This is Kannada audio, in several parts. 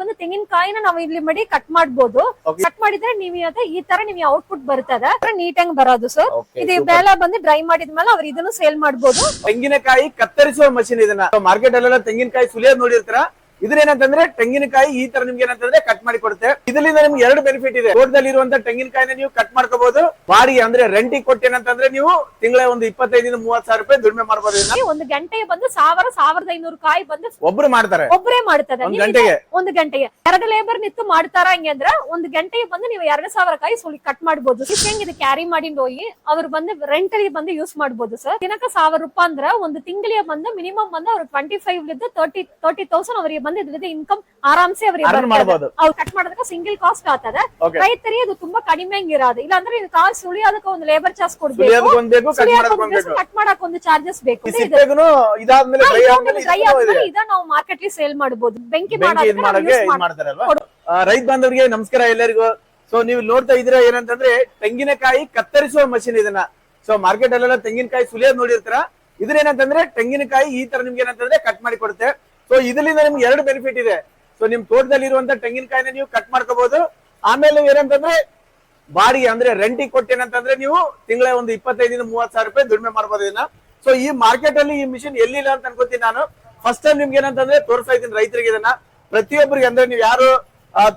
ಒಂದು ತೆಂಗಿನಕಾಯಿನ ನಾವು ಇಲ್ಲಿ ಮಾಡಿ ಕಟ್ ಮಾಡಬಹುದು. ಕಟ್ ಮಾಡಿದ್ರೆ ನೀವು ಈ ತರ ನಿಮಗೆ ಔಟ್ಪುಟ್ ಬರ್ತದೆ, ನೀಟಾಗಿ ಬರೋದು ಸರ್. ಇದು ಬೆಲ್ಲ ಬಂದು ಡ್ರೈ ಮಾಡಿದ್ಮೇಲೆ ಅವ್ರು ಇದನ್ನು ಸೇಲ್ ಮಾಡಬಹುದು. ತೆಂಗಿನಕಾಯಿ ಕತ್ತರಿಸುವ ಮಷಿನ್ ಇದನ್ನ ಮಾರ್ಕೆಟ್ ಅಲ್ಲೆಲ್ಲ ತೆಂಗಿನಕಾಯಿ ಸುಲಿಯೋದು ನೋಡಿರ್ತೀರಾ. ಇದ್ರೇನಂತಂದ್ರೆ ತೆಂಗಿನಕಾಯಿ ಈ ತರ ನಿಮ್ಗೆ ಏನಂತಂದ್ರೆ ಕಟ್ ಮಾಡಿ ಕೊಡುತ್ತೆ. ಇದರಿಂದ ನಿಮ್ಗೆ ಎರಡು ಬೆನಿಫಿಟ್ ಇದೆ. ತೋಟದಲ್ಲಿ ಇರುವಂತ ತೆಂಗಿನಕಾಯಿನ ನೀವು ಕಟ್ ಮಾಡ್ಕೋಬಹುದು. ಬಾಡಿಗೆ ಅಂದ್ರೆ ರೆಂಟಿಗೆ ಕೊಟ್ಟೇನಂತಂದ್ರೆ ನೀವು ತಿಂಗಳ ಒಂದು 25-30 ಸಾವಿರ ರೂಪಾಯಿ ದುಡಿಮೆ ಮಾಡಬಹುದು. ಒಂದು ಗಂಟೆಗೆ ಬಂದು 1,500 ಕಾಯಿ ಬಂದು ಒಬ್ರು ಮಾಡ್ತಾರೆ, ಒಬ್ಬರೇ ಮಾಡ್ತಾರೆ. ಒಂದು ಗಂಟೆಗೆ 2 ಲೇಬರ್ ನಿಂತು ಮಾಡ್ತಾರ ಹಂಗಂದ್ರ ಒಂದು ಗಂಟೆಗೆ ಬಂದು ನೀವು 2,000 ಕಾಯಿ ಸುಲಿ ಕಟ್ ಮಾಡಬಹುದು. ಇದು ಕ್ಯಾರಿ ಮಾಡಿ ಹೋಗಿ ಅವ್ರು ಬಂದು ರೆಂಟ್ ಅಲ್ಲಿ ಬಂದು ಯೂಸ್ ಮಾಡಬಹುದು ಸರ್. ದಿನಕ್ಕೆ 1,000 ರೂಪಾಯಿ ಅಂದ್ರ ಒಂದು ತಿಂಗಳಿಗೆ ಬಂದು ಮಿನಿಮಮ್ ಬಂದು ಅವ್ರು 25,000 ಅವರಿಗೆ ಬಂದಿದ್ದ ಇನ್ಕಮ್ ಆರಾಮ್ಸೆ ಅವ್ರಿಗೆ ಅವ್ರು ಕಟ್ ಮಾಡೋದಕ್ಕೆ ಸಿಂಗಲ್ ಕಾಸ್ಟ್ ಆಗ್ತದೆ. ರೈತರಿಗೆ ಅದು ತುಂಬಾ ಕಡಿಮೆ ಇರೋದು. ಇಲ್ಲಾಂದ್ರೆ ಕಾಯಿ ಸುಳಿಯೋದಕ್ಕೆ ಒಂದು ಲೇಬರ್ ಚಾರ್ಜ್ ಕೊಡ್ಬೇಕು, ಕಟ್ ಮಾಡಕ್ ಒಂದು ಚಾರ್ಜಸ್ ಬೇಕು. ಇದ ನಾವು ಮಾರ್ಕೆಟ್ ಅಲ್ಲಿ ಸೇಲ್ ಮಾಡಬಹುದು. ಬೆಂಕಿ ರೈತ ಬಾಂಧವರಿಗೆ ನಮಸ್ಕಾರ ಎಲ್ಲರಿಗೂ. ಸೊ ನೀವು ನೋಡ್ತಾ ಇದ್ದೀರಾ ಏನಂತಂದ್ರೆ ತೆಂಗಿನಕಾಯಿ ಕತ್ತರಿಸುವ ಮಷಿನ್ ಇದನ್ನ. ಸೊ ಮಾರ್ಕೆಟ್ ಅಲ್ಲೆಲ್ಲ ತೆಂಗಿನಕಾಯಿ ಸುಲಿಯೋದು ನೋಡಿರ್ತೀರಾ. ಇದ್ರೇನಂತಂದ್ರೆ ತೆಂಗಿನಕಾಯಿ ಈ ತರ ನಿಮ್ಗೆ ಏನಂತಂದ್ರೆ ಕಟ್ ಮಾಡಿ ಕೊಡುತ್ತೆ. ಸೊ ಇದರಿಂದ ನಿಮ್ಗೆ ಎರಡು ಬೆನಿಫಿಟ್ ಇದೆ. ಸೊ ನಿಮ್ ತೋಟದಲ್ಲಿ ಇರುವಂತ ತೆಂಗಿನಕಾಯಿನ ನೀವು ಕಟ್ ಮಾಡ್ಕೋಬಹುದು. ಆಮೇಲೆ ಏನಂತಂದ್ರೆ ಬಾಡಿಗೆ ಅಂದ್ರೆ ರೆಂಟಿಗೆ ಕೊಟ್ಟೇನಂತಂದ್ರೆ ನೀವು ತಿಂಗಳ ಒಂದು 25-30 ಸಾವಿರ ರೂಪಾಯಿ ದುಡಿಮೆ ಮಾಡಬಹುದು ಇದನ್ನ. ಸೊ ಈ ಮಾರ್ಕೆಟ್ ಅಲ್ಲಿ ಈ ಮಿಷಿನ್ ಎಲ್ಲಿಲ್ಲ ಅಂತ ಅನ್ಕೋತೀನಿ ನಾನು. ಫಸ್ಟ್ ಟೈಮ್ ನಿಮ್ಗೆ ಏನಂತಂದ್ರೆ ತೋರಿಸ್ತಾ ಇದ್ದೀನಿ ರೈತರಿಗೆ ಇದನ್ನ. ಪ್ರತಿಯೊಬ್ಬರಿಗೆ ಅಂದ್ರೆ ನೀವು ಯಾರು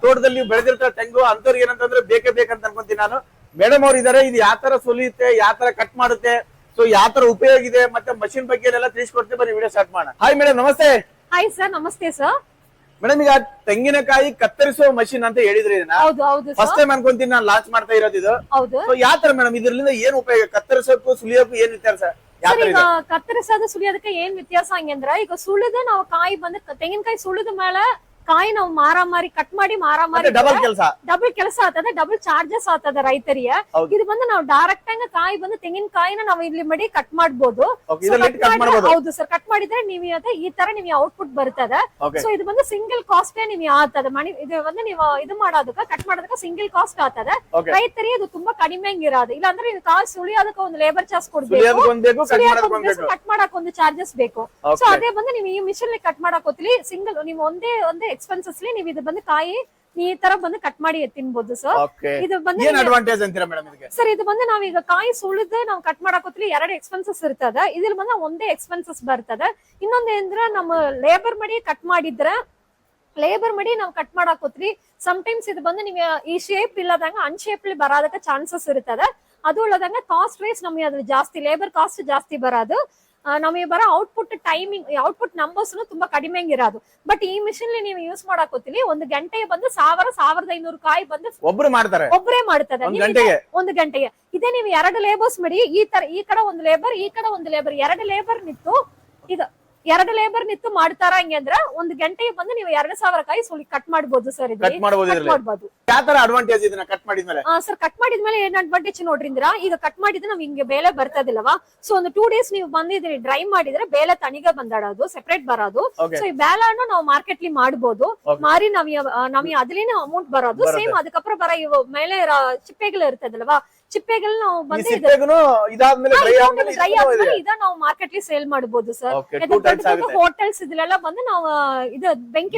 ತೋಟದಲ್ಲಿ ನೀವು ಬೆಳೆದಿರ್ತಾರ ತೆಂಗು ಅಂತವ್ರಿಗೆ ಏನಂತಂದ್ರೆ ಬೇಕೇ ಬೇಕಂತ ಅನ್ಕೊಂತೀನಿ ನಾನು. ಮೇಡಮ್ ಅವ್ರು ಇದಾರೆ, ಇದು ಯಾವ ತರ ಸುಲಿಯುತ್ತೆ, ಯಾವ ತರ ಕಟ್ ಮಾಡುತ್ತೆ, ಸೊ ಯಾವ ತರ ಉಪಯೋಗ ಇದೆ ಮತ್ತೆ ಮಷಿನ್ ಬಗ್ಗೆ ಎಲ್ಲ ತಿಳಿಸ್ಕೊಡ್ತೀವಿ. ಬನ್ನಿ ವಿಡಿಯೋ ಸ್ಟಾರ್ಟ್ ಮಾಡೋಣ. ಹಾಯ್ ಮೇಡಮ್, ನಮಸ್ತೆ. ಹಾಯ್ ಸರ್, ನಮಸ್ತೆ ಸರ್. ಮೇಡಮ್ ಈಗ ತೆಂಗಿನಕಾಯಿ ಕತ್ತರಿಸುವ ಮಷಿನ್ ಅಂತ ಹೇಳಿದ್ರಿ, ಫಸ್ಟ್ ಟೈಮ್ ಅನ್ಕೊಂತೀನಿ ನಾನು ಲಾಂಚ್ ಮಾಡ್ತಾ ಇರೋದು ಇದು. ಯಾವ ತರ ಮೇಡಮ್ ಇದರಿಂದ ಏನ್ ಉಪಯೋಗ? ಕತ್ತರಿಸೋಕು ಸುಲಿಯೋಕು ಏನ್ ವ್ಯತ್ಯಾಸ? ಈಗ ಕತ್ತರಿಸೋದು ಸುಲಿಯೋದಕ್ಕೆ ಏನ್ ವ್ಯತ್ಯಾಸ ಹಂಗಂದ್ರ, ಈಗ ಸುಳಿದು ನಾವು ಕಾಯಿ ಬಂದು ತೆಂಗಿನಕಾಯಿ ಸುಳಿದ ಮೇಲೆ ಕಾಯಿ ನಾವು ಮಾರಾಮಾರಿ ಕಟ್ ಮಾಡಿ ಮಾರಾಮಾರಿ ಡಬಲ್ ಕೆಲಸ ಆಗ್ತದೆ, ಡಬಲ್ ಚಾರ್ಜಸ್ ಆಗ್ತದೆ ರೈತರಿಗೆ. ಇದು ಬಂದು ನಾವು ಡೈರೆಕ್ಟ್ ಆಗಿ ಕಾಯಿ ಬಂದು ತೆಂಗಿನಕಾಯಿನ ನಾವು ಇಲ್ಲಿ ಮಾಡಿ ಕಟ್ ಮಾಡಬಹುದು. ಹೌದು ಸರ್, ಕಟ್ ಮಾಡಿದ್ರೆ ನೀವು ಈ ತರ ನಿಮ್ಗೆ ಔಟ್ಪುಟ್ ಬರ್ತದೆ. ಸೊ ಇದು ಬಂದು ಸಿಂಗಲ್ ಕಾಸ್ಟ್ ನಿಮ್ಗೆ ಆಗ್ತದೆ. ಇದು ಬಂದು ನೀವು ಇದು ಮಾಡೋದಕ್ಕೆ ಕಟ್ ಮಾಡೋದಕ್ಕೆ ಸಿಂಗಲ್ ಕಾಸ್ಟ್ ಆಗ್ತದೆ. ರೈತರಿಗೆ ಇದು ತುಂಬಾ ಕಡಿಮೆ ಇರೋದು. ಇಲ್ಲಾಂದ್ರೆ ಇದು ಕಾಯಿ ಸುಳಿಯೋದಕ್ಕೆ ಒಂದು ಲೇಬರ್ ಚಾರ್ಜ್ ಕೊಡ್ಬೇಕು, ಕಟ್ ಮಾಡಕ್ ಒಂದು ಚಾರ್ಜಸ್ ಬೇಕು. ಸೊ ಅದೇ ಬಂದು ನೀವು ಈ ಮಿಷನ್ ಕಟ್ ಮಾಡಕ್ ಹೋಗ್ಲಿ ಸಿಂಗಲ್ ನೀವು ಒಂದೇ ಎಕ್ಸ್ಪೆನ್ಸಸ್ ನೀವು ಇದು ಬಂದು ಕಾಯಿ ಈ ತರ ಬಂದು ಕಟ್ ಮಾಡಿ ತಿನ್ಬಹುದು ಸರ್. ಇದು ಬಂದು ಸರ್, ಇದು ಬಂದು ನಾವೀಗ ಕಾಯಿ ಸುಳಿದು ನಾವು ಕಟ್ ಮಾಡಕ್ ಹೋಗ್ಲಿ 2 ಎಕ್ಸ್ಪೆನ್ಸಸ್ ಇರ್ತದೆ. ಇದ್ರಲ್ಲಿ ಬಂದು ಒಂದೇ ಎಕ್ಸ್ಪೆನ್ಸಸ್ ಬರ್ತದೆ. ಇನ್ನೊಂದೇಂದ್ರ ನಮ್ಮ ಲೇಬರ್ ಮಾಡಿ ಕಟ್ ಮಾಡಿದ್ರೆ ಲೇಬರ್ ಮಾಡಿ ನಾವು ಕಟ್ ಮಾಡಕ್ ಹೋಗ್ಲಿ ಸಮ್ಟೈಮ್ಸ್ ಇದು ಬಂದು ನಿಮ್ಗೆ ಈ ಶೇಪ್ ಇಲ್ಲದಂಗ ಅನ್ಶೇಪ್ ಬರೋದಕ್ಕೆ ಚಾನ್ಸಸ್ ಇರ್ತದೆ. ಅದು ಇಲ್ಲದಂಗ ಕಾಸ್ಟ್ ವೈಸ್ ನಮಗೆ ಅದು ಜಾಸ್ತಿ ಲೇಬರ್ ಕಾಸ್ಟ್ ಜಾಸ್ತಿ ಬರೋದು. ನಮಗೆ ಬರೋ ಔಟ್ಪುಟ್ ಟೈಮಿಂಗ್ ಔಟ್ಪುಟ್ ನಂಬರ್ಸ್ ತುಂಬಾ ಕಡಿಮೆ ಇರೋದು. ಬಟ್ ಈ ಮಿಷಿನ್ ನೀವು ಯೂಸ್ ಮಾಡಕ್ ಹೋಗ್ತೀವಿ ಒಂದು ಗಂಟೆಗೆ ಬಂದು 1,500 ಕಾಯಿ ಬಂದು ಒಬ್ಬರೇ ಮಾಡ್ತಾರೆ ಒಂದು ಗಂಟೆಗೆ. ಇದೇ ನೀವು 2 ಲೇಬರ್ಸ್ ಮಾಡಿ ಈ ತರ ಈ ಕಡೆ ಒಂದು ಲೇಬರ್ ಈ ಕಡೆ ಒಂದು ಲೇಬರ್ 2 ಲೇಬರ್ ನಿಂತು ಇದು 2 ಲೇಬರ್ ನಿಂತು ಮಾಡ್ತಾರ ಹಂಗಂದ್ರ ಒಂದು ಗಂಟೆಗೆ ಬಂದು ನೀವು 2,000 ಕಾಯಿ ಸುಲಿ ಕಟ್ ಮಾಡಬಹುದು ಸರ್. ಸರ್ ಕಟ್ ಮಾಡಿದ್ಮೇಲೆ ಏನ್ ಅಡ್ವಾಂಟೇಜ್ ನೋಡ್ರಿಂದ್ರ, ಈಗ ಕಟ್ ಮಾಡಿದ್ರೆ ನಾವ್ ಹಿಂಗೆ ಬೇಳೆ ಬರ್ತದಿಲ್ಲವಾ. ಸೊ ಒಂದು 2 ಡೇಸ್ ನೀವು ಬಂದಿದ್ರಿ ಡ್ರೈ ಮಾಡಿದ್ರೆ ಬೇಳೆ ತನಿಗ ಬಂದಾಡೋದು ಸೆಪರೇಟ್ ಬರೋದು. ಸೊ ಈ ಬೇಳೆಯನ್ನು ನಾವು ಮಾರ್ಕೆಟ್ ಲಿ ಮಾಡಬಹುದು. ಮಾರಿ ನಾವ್ ಅದ್ರಲ್ಲಿನ ಅಮೌಂಟ್ ಬರೋದು ಸೇಮ್. ಅದಕ್ಕಪ್ರ ಬರ ಇವು ಮೇಲೆ ಚಿಪ್ಪೆಗಳು ಇರ್ತದಲ್ವಾ, ಚಿಪ್ಪೆಗಳು ನಾವು ನಾವು ಮಾರ್ಕೆಟ್ ಲಿ ಸೇಲ್ ಮಾಡಬಹುದು ಸರ್. ಹೋಟೆಲ್ಸ್ ಇದೆಲ್ಲ ಬಂದು ನಾವು ಇದು ಬೆಂಕಿ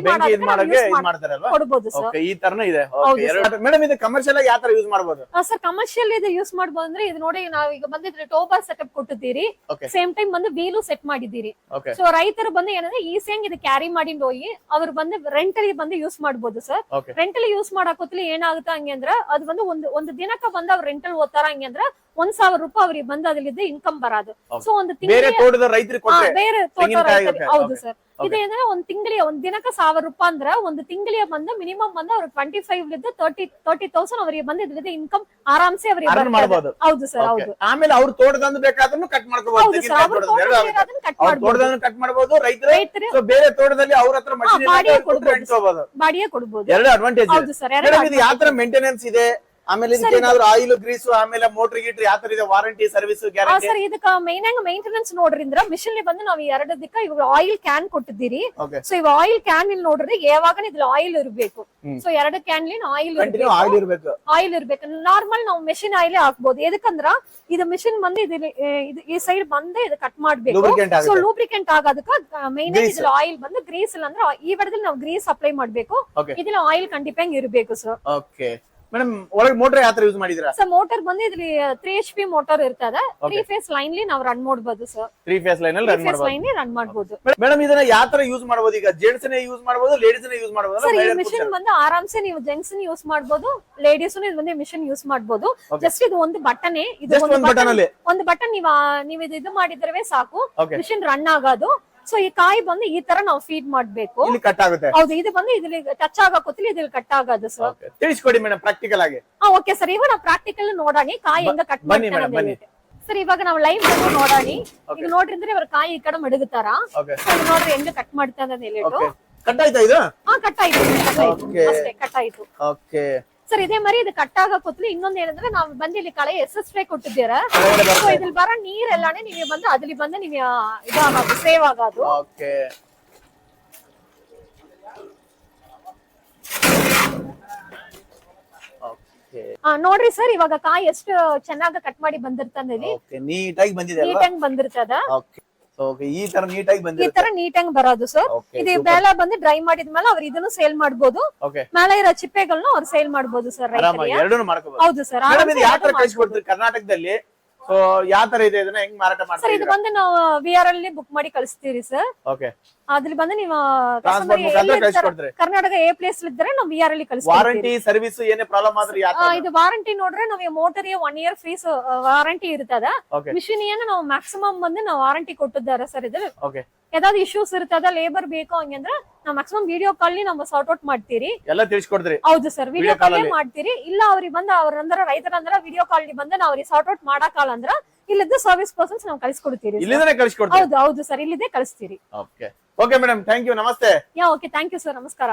ಕೊಡಬಹುದು ಸರ್. ಈ ತರನೇ ಇದೆ ಮೇಡಮ್. ಇದು ಕಮರ್ಷಿಯಲ್ ಆಗಿ ಯಾವ ತರ ಯೂಸ್ ಮಾಡಬಹುದು ಸರ್? ಕಮರ್ಷಿಯಲ್ ಇದು ಯೂಸ್ ಮಾಡಬಹುದು ಅಂದ್ರೆ ಇದು ನೋಡಿ ನಾವು ಈಗ ಬಂದಿದ್ರೆ ಟೋಬರ್ ಸೆಟಪ್ ಕೊಟ್ಟಿದ್ದೀರಿ, ಸೇಮ್ ಟೈಮ್ ಬಂದು ವೀಲು ಸೆಟ್ ಮಾಡಿದ್ದೀರಿ. ಸೊ ರೈತರು ಬಂದು ಏನಂದ್ರೆ ಈಸಿಯಾಗಿ ಇದು ಕ್ಯಾರಿ ಮಾಡಿ ಹೋಗಿ ಅವ್ರು ಬಂದು ರೆಂಟ್ ಅಲ್ಲಿ ಬಂದು ಯೂಸ್ ಮಾಡಬಹುದು ಸರ್. ರೆಂಟ್ ಅಲ್ಲಿ ಯೂಸ್ ಮಾಡಕ್ ಹೋಗ್ಲಿ ಏನಾಗುತ್ತೆ ಹಂಗಂದ್ರ ಅದು ಬಂದು ಒಂದು ದಿನಕ್ಕೆ ಬಂದು ಅವ್ರು ರೆಂಟಲ್ ಓದ್ತಾರ ಹಂಗಂದ್ರ 1,000 ರೂಪಾಯಿ ಅವ್ರಿಗೆ ಬಂದು ಅದ್ರಲ್ಲಿದ್ದ ಇನ್ಕಮ್ ಬರೋದು. ಸೊ ಒಂದು ಬೇರೆ ಹೌದು ಸರ್. ಇದೇಂದ್ರೆ ಒಂದ್ ದಿನಕ್ಕೆ 1,000 ರೂಪಾಯಿ ಅಂದ್ರೆ ಒಂದು ತಿಂಗಳಿಗೆ ಬಂದು ಮಿನಿಮಮ್ ಬಂದು ಅವ್ರು 25,000 ಅವರಿಗೆ ಬಂದಿದ್ದ ಇನ್ಕಮ್ ಆರಾಮ್ಸೆ ಅವರಿಗೆ ಬರಬಹುದು. ಹೌದು ಸರ್, ಹೌದು. ಆಮೇಲೆ ಅವ್ರ ತೋಟದಂದು ಬೇಕಾದ್ರೂ ಕಟ್ ಮಾಡ್ಕೋಬಹುದು, ಕಟ್ ಮಾಡಬಹುದು ರೈತರು. ಬೇರೆ ತೋಟದಲ್ಲಿ ಅವ್ರ ಹತ್ರ ಮಷೀನ್ ಬಾಡಿಗೆ ಕೊಡಬಹುದು. ಎರಡು ಅಡ್ವಾಂಟೇಜ್. ಯಾವ ತರ ಮೇಂಟೆನೆನ್ಸ್ ಇದೆ, ಆಮೇಲೆ ಇದಕ್ಕೆ ಏನಾದ್ರು ಆಯಿಲ್ ಗ್ರೀಸ್ ಆಮೇಲೆ ಮೋಟರ್ ಗೀಟರ್ ಯಾವ ತರ ಇದೆ ವಾರಂಟಿ ಸರ್ವಿಸ್ ಗ್ಯಾರಂಟಿ ಸರ್ ಇದಕ್ಕ ಮೇಂಟೆನೆನ್ಸ್ ನೋಡ್ರಿಂದ್ರ ಮಿಷನ್ ಬಂದು ನಾವ್ ಎರಡದಕ್ಕ ಇವಾಗ ಆಯಿಲ್ ಕ್ಯಾನ್ ಕೊಟ್ಟಿದ್ದೀರಿ ಸೊ ಇವಾಗ ಆಯಿಲ್ ಕ್ಯಾನ್ ಇಲ್ಲಿ ನೋಡ್ರಿ ಯಾವಾಗ ಇದ್ರಲ್ಲಿ ಆಯಿಲ್ ಇರ್ಬೇಕು ಸೊ ಎರಡು ಕ್ಯಾನ್ ಆಯಿಲ್ ಆಯಿಲ್ ಇರ್ಬೇಕು ನಾರ್ಮಲ್ ನಾವು ಮೆಷಿನ್ ಆಯಿಲ್ ಹಾಕ್ಬೋದು ಎದಕ್ಕಂದ್ರ ಇದು ಮಿಷಿನ್ ಬಂದು ಈ ಸೈಡ್ ಬಂದು ಇದು ಕಟ್ ಮಾಡ್ಬೇಕು ಸೊ ಲೂಬ್ರಿಕೆಂಟ್ ಆಗೋದಕ್ಕ ಮೇನ್ ಇದ್ರಲ್ಲಿ ಆಯಿಲ್ ಬಂದು ಗ್ರೀಸ್ ಇಲ್ಲ ಅಂದ್ರೆ ಈ ಬಡದಲ್ಲಿ ನಾವು ಗ್ರೀಸ್ ಅಪ್ಲೈ ಮಾಡ್ಬೇಕು ಇದ್ರಲ್ಲಿ ಆಯಿಲ್ ಖಂಡಿತ ಇರ್ಬೇಕು ಸರ್. ಓಕೆ ಮೇಡಮ್ ಒಳಗೆ ಮೋಟರ್ ಯಾವ ತರ ಯೂಸ್ ಮಾಡಿದ್ರಾ ಸರ್ ಮೋಟರ್ ಬಂದು ಇದ್ರಲ್ಲಿ 3 HP ಮೋಟರ್ ಇರ್ತದೆ 3 ಫೇಸ್ ಲೈನ್ ನಾವು ರನ್ ಮಾಡಬಹುದು ಸರ್ 3 ಫೇಸ್ ಲೈನ್ ಅಲ್ಲಿ ರನ್ ಮಾಡಬಹುದು. ಮೇಡಮ್ ಇದನ್ನ ಯಾವ ತರ ಯೂಸ್ ಮಾಡಬಹುದು ಈಗ ಜೆಂಟ್ಸ್ ನೇ ಯೂಸ್ ಮಾಡಬಹುದು ಲೇಡೀಸ್ ನೇ ಯೂಸ್ ಮಾಡಬಹುದು ಸರ್ ಈ ಮಿಷನ್ ಬಂದು ಆರಾಮ್ಸೆ ನೀವು ಜೆಂಟ್ಸ್ ಯೂಸ್ ಮಾಡಬಹುದು ಲೇಡೀಸ್ ಇದು ಬಂದು ಮಿಷನ್ ಯೂಸ್ ಮಾಡಬಹುದು. ಜಸ್ಟ್ ಇದು ಒಂದು ಬಟನ್ ಇದು ಒಂದು ಬಟನ್ ನೀವು ಇದು ಮಾಡಿದ್ರೆ ಸಾಕು ಮಿಷನ್ ರನ್ ಆಗೋದು. ಸೊ ಈ ಕಾಯಿ ಬಂದು ಈ ತರ ನಾವು ಫೀಡ್ ಮಾಡ್ಬೇಕು. ಕಟ್ ಆಗುತ್ತೆ ಹೌದು ಇದು ಬಂದು ಇದ್ರಲ್ಲಿ ಟಚ್ ಆಗೋತಿಲ್ಲ ಇದ್ರಲ್ಲಿ ಕಟ್ ಆಗೋದು ಸರ್. ತಿಳಿಸ್ಕೊಡಿ ಮೇಡಮ್ ಪ್ರಾಕ್ಟಿಕಲ್ ಆಗಿ. ಓಕೆ ಸರ್ ಇವಾಗ ನಾವು ಪ್ರಾಕ್ಟಿಕಲ್ ನೋಡೋಣ ಕಾಯಿ ಹೆಂಗ ಕಟ್ ಮಾಡ್ತಾರೆ ಸರ್. ಇವಾಗ ನಾವು ಲೈವ್ ಡೆಮೋ ನೋಡೋಣ. ಈಗ ನೋಡ್ರಿ ಅಂದ್ರೆ ಇವ್ರ ಕಾಯಿ ಈ ಕಡೆ ಮಡಗುತ್ತಾರ ನೋಡ್ರಿ ಹೆಂಗ ಕಟ್ ಮಾಡ್ತಾರೆ ಅಂತ ಹೇಳಿಟ್ಟು. ಕಟ್ ಆಯ್ತಾ ಇದು? ಕಟ್ ಆಯ್ತು ಅಷ್ಟೇ ಕಟ್ ಆಯ್ತು. ಓಕೆ ಸರ್ ಇದೇ ಮರಿ ಇದು ಕಟ್ ಆಗೋತ್ಲಿ ಇನ್ನೊಂದ್ ಏನಂದ್ರೆ ನಾವು ಬಂದು ಇಲ್ಲಿ ಕಳೆ SSY ಕೊಟ್ಟಿದ್ದೀರ ಸೊ ಇದ್ರಲ್ಲಿ ಬರೋ ನೀರೆಲ್ಲಾನೇ ನೀವು ಬಂದು ಅದ್ರಲ್ಲಿ ಬಂದು ನೀವು ಇದಾಗೋದು ಸೇವ್ ಆಗೋದು. ಓಕೆ ನೋಡ್ರಿ ಸರ್ ಇವಾಗ ಕಾಯಿ ಎಷ್ಟು ಚೆನ್ನಾಗಿ ಕಟ್ ಮಾಡಿ ಬಂದಿರ್ತದೆ ನೀಟಾಗಿ ಬಂದಿದೆ ನೀಟಾಗಿ ಬಂದಿರ್ತದ ಈ ತರ ನೀಟಾಗಿ ಬಂದಿದೆ ಈ ತರ ನೀಟಾಗಿ ಬರೋದು ಸರ್. ಇದು ಬೆಳೆ ಬಂದು ಡ್ರೈ ಮಾಡಿದ್ಮೇಲೆ ಅವ್ರು ಇದನ್ನು ಸೇಲ್ ಮಾಡಬಹುದು ಮೇಲೆ ಇರೋ ಚಿಪ್ಪೆಗಳನ್ನ ಅವ್ರು ಸೇಲ್ ಮಾಡಬಹುದು ಸರ್ ರೈತರಿಗೆ. ಹೌದು ಸರ್ ಕರ್ನಾಟಕದಲ್ಲಿ ಸೊ ಯಾವ ತರ ಇದೆ ಇದನ್ನ ಹೆಂಗ್ ಮಾರಾಟ ಮಾಡ್ತಾರೆ ಸರ್? ಇದು ಬಂದು ನಾವು VR ಅಲ್ಲಿ ಬುಕ್ ಮಾಡಿ ಕಳಿಸ್ತೀವಿ ಸರ್. ಅದ್ರಲ್ಲಿ ಬಂದು ನೀವು ಕರ್ನಾಟಕ A ಪ್ಲೇಸ್ ಇದ್ರೆ ನಾವು VR ಅಲ್ಲಿ ಕಳಿಸ್ತೀವಿ. ವಾರಂಟಿ ಸರ್ವಿಸ್ ಏನೇ ಪ್ರಾಬ್ಲಮ್ ಆದ್ರೆ ಇದು ವಾರಂಟಿ ನೋಡ್ರೆ ನಾವು ಮೋಟರ್ 1 ಇಯರ್ ಫೀಸ್ ವಾರಂಟಿ ಇರ್ತದ. ಮಿಷಿನ್ ಏನು ನಾವು ಮ್ಯಾಕ್ಸಿಮಮ್ ಬಂದು ನಾವು ವಾರಂಟಿ ಕೊಟ್ಟಿದ್ದಾರೆ ಸರ್. ಇದು ಯಾವ್ದಾದ್ರು ಇಶ್ಯೂಸ್ ಇರ್ತದ ಲೇಬರ್ ಬೇಕು ಹಂಗಂದ್ರ ನಾವು ಮ್ಯಾಕ್ಸಿಮಮ್ ವಿಡಿಯೋ ಕಾಲ್ ನಾವು ಸಾರ್ಟ್ ಔಟ್ ಮಾಡ್ತೀರಿ ಎಲ್ಲ ತಿಳಿಸ್ಕೊಡ್ತೀರಿ. ಹೌದು ಸರ್ ವಿಡಿಯೋ ಕಾಲ್ ಮಾಡ್ತೀರಿ. ಇಲ್ಲ ಅವ್ರಿಗೆ ಬಂದ ಅವ್ರಂದ್ರ ರೈತರಂದ್ರ ವಿಡಿಯೋ ಕಾಲ್ ಬಂದ ನಾವು ಅವ್ರಿಗೆ ಸಾರ್ಟ್ ಔಟ್ ಮಾಡಕಾಲ ಅಂದ್ರ ಇಲ್ಲಿದ್ದ ಸರ್ವಿಸ್ ಪರ್ಸನ್ಸ್ ನಾವು ಕಳಿಸ್ಕೊಡ್ತೀರಿ. ಹೌದು ಹೌದು ಸರ್ ಇಲ್ಲಿದೆ ಕಳಿಸ್ತೀರಿ. ಓಕೆ ಮೇಡಮ್ ಥ್ಯಾಂಕ್ ಯು ನಮಸ್ತೆ. ಓಕೆ ಥ್ಯಾಂಕ್ ಯು ಸರ್ ನಮಸ್ಕಾರ.